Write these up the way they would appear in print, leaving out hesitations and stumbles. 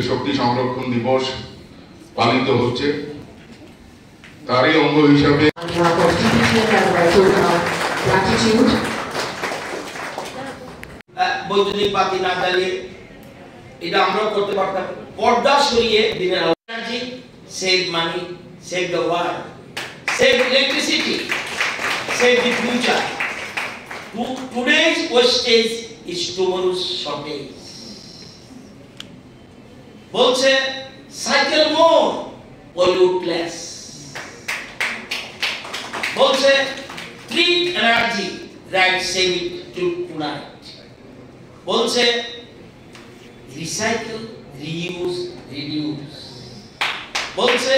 শক্তি সংরক্ষণ দিবস পালিত হচ্ছে, তারই অঙ্গ হিসাবে বৈদ্যুতিক বাতি না জ্বালিয়ে এটা আমরাও করতে পারতাম। পর্দা সরিয়ে দিনের energy, save money, save the world, save electricity, save the future. Today's wastage is tomorrow's shortage. বলছে সাইকেল মোর, পলিউট লেস। বলছে treat energy, right save it tonight. বলছে রিসাইকেল, রিইউজ, রিডিউস। বলছে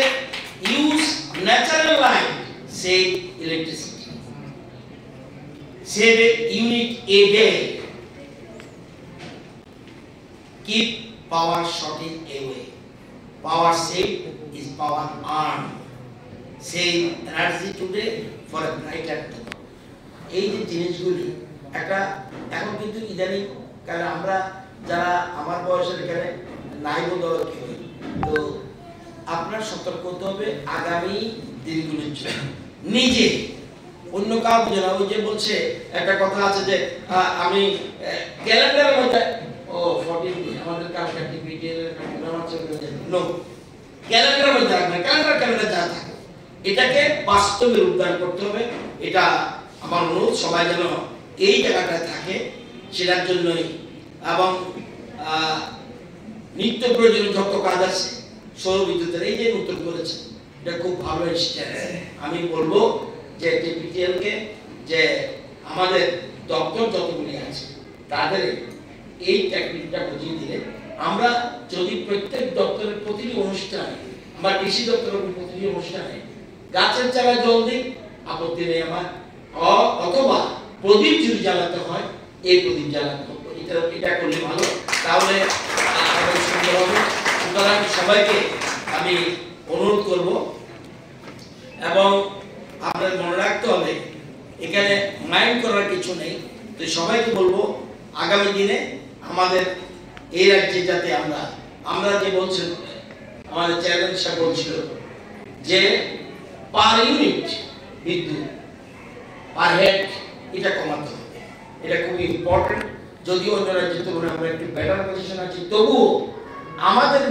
use natural light, save electricity, save a unit a day, keep power shortage away. Power saved is power earned. Save energy today for a brighter tomorrow. এই যে জিনিসগুলি একটা এখন কিন্তু ইদানিং, কারণ আমরা যারা আমার বয়সের এখানে নাই বদল কেউ, তো আপনার সতর্ক হতে হবে আগামী দিনগুলির জন্য। নিজে অন্য কাউ বুঝে না। ওই যে বলছে একটা কথা আছে যে আমি ক্যালেন্ডারের মধ্যে আমাদের কালকে প্রোগ্রাম আছে, নো ক্যালেন্ডারের মধ্যে রাখবেন, ক্যালেন্ডার যা থাকে এটাকে বাস্তবে রূপদান করতে হবে। এটা আমার অনুরোধ, সবাই যেন এই জায়গাটায় থাকে সেটার জন্যই। এবং নিত্য প্রয়োজনীয় যত কাজ আছে সৌর বিদ্যুতের, এই যে নতুন করেছে এটা খুব ভালো স্টেপ। আমি বলবো যে টিপিটিএল কে, যে আমাদের দপ্তর যতগুলি আছে তাদের এই টেকনিকটা বুঝিয়ে দিলে আমরা যদি প্রত্যেক দপ্তরের প্রতিটি অনুষ্ঠানে বা কৃষি দপ্তরের প্রতিটি অনুষ্ঠানে গাছের চারায় জল দিই, আপত্তি নেই আমার। অথবা প্রদীপ যদি জ্বালাতে হয়, এই প্রদীপ জ্বালাতে হবে, এটা করলে ভালো, তাহলে সুন্দর হবে। সুতরাং সবাইকে আমি অনুরোধ করব, এবং আপনার মনে রাখতে হবে এখানে মাইন্ড করার কিছু নেই। তো সবাইকে বলবো আগামী দিনে আমাদের এই রাজ্যে যাতে আমরা যে বলছেন, আমাদের চেয়ারম্যান সাহেব বলছিল যে পার ইউনিট বিদ্যুৎ, পার হেড এটা কমাতে হবে। এটা খুবই ইম্পর্টেন্ট। যদিও অন্য রাজ্যের তুলনায় আমরা একটু বেটার পজিশন আছি, তবুও আমাদের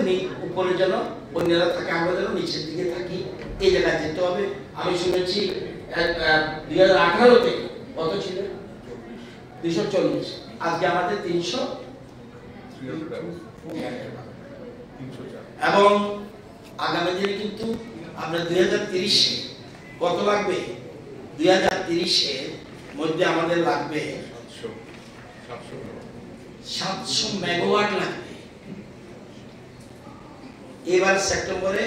উপরে যেন অন্যরা থাকে, আমরা যেন নিচের দিকে থাকি, এই জায়গায় যেতে হবে। আমি শুনেছি 2018-তে কত ছিল? 240, আজকে আমাদের 300, এবং আগামী দিনে কিন্তু আমরা 2030-এ কত লাগবে? 2030-এর মধ্যে আমাদের লাগবে 700 মেগাওয়াট লাগবে। এবার সেপ্টেম্বরে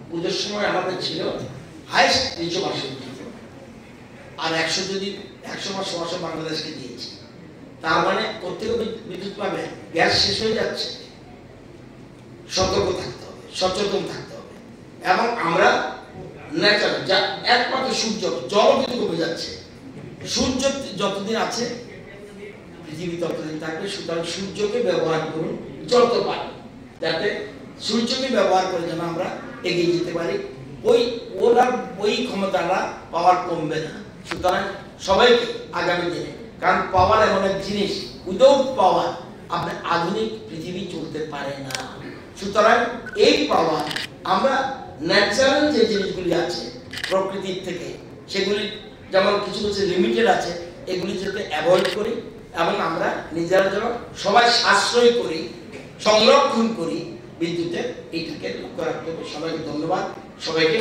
পুজোর সময় আমাদের ছিল হাইস্ট 362, আর 100 যদি 100 মাস সমস্যা বাংলাদেশকে দিয়েছি, তার মানে প্রত্যেক বিদ্যুৎ পাবে, গ্যাস শেষ হয়ে যাচ্ছে। সতর্ক থাকতে হবে, সচেতন থাকতে হবে, এবং আমরা ন্যাচারাল যা একমাত্র সূর্য, জল কিন্তু কমে যাচ্ছে, সূর্য যতদিন আছে পৃথিবী ততদিন থাকবে। সুতরাং সূর্যকে ব্যবহার করুন যত পারি, যাতে সূর্যকে ব্যবহার করে যেন আমরা এগিয়ে যেতে পারি। ওই ক্ষমতাটা পাওয়ার কমবে না। সুতরাং সবাইকে আগামী দিনে, কারণ পাওয়ার এমন এক জিনিস, উইদাউট পাওয়ার আপনার আধুনিক পৃথিবী চলতে পারে না। সুতরাং এই পাওয়ার আমরা ন্যাচারাল যে জিনিসগুলি আছে প্রকৃতির থেকে, সেগুলি যেমন কিছু কিছু লিমিটেড আছে, এগুলি যাতে অ্যাভয়েড করি, এবং আমরা নিজেরা যেন সবাই সাশ্রয় করি, সংরক্ষণ করি বিদ্যুতের, এইটাকে লক্ষ্য রাখতে হবে। সবাইকে ধন্যবাদ। সবাইকে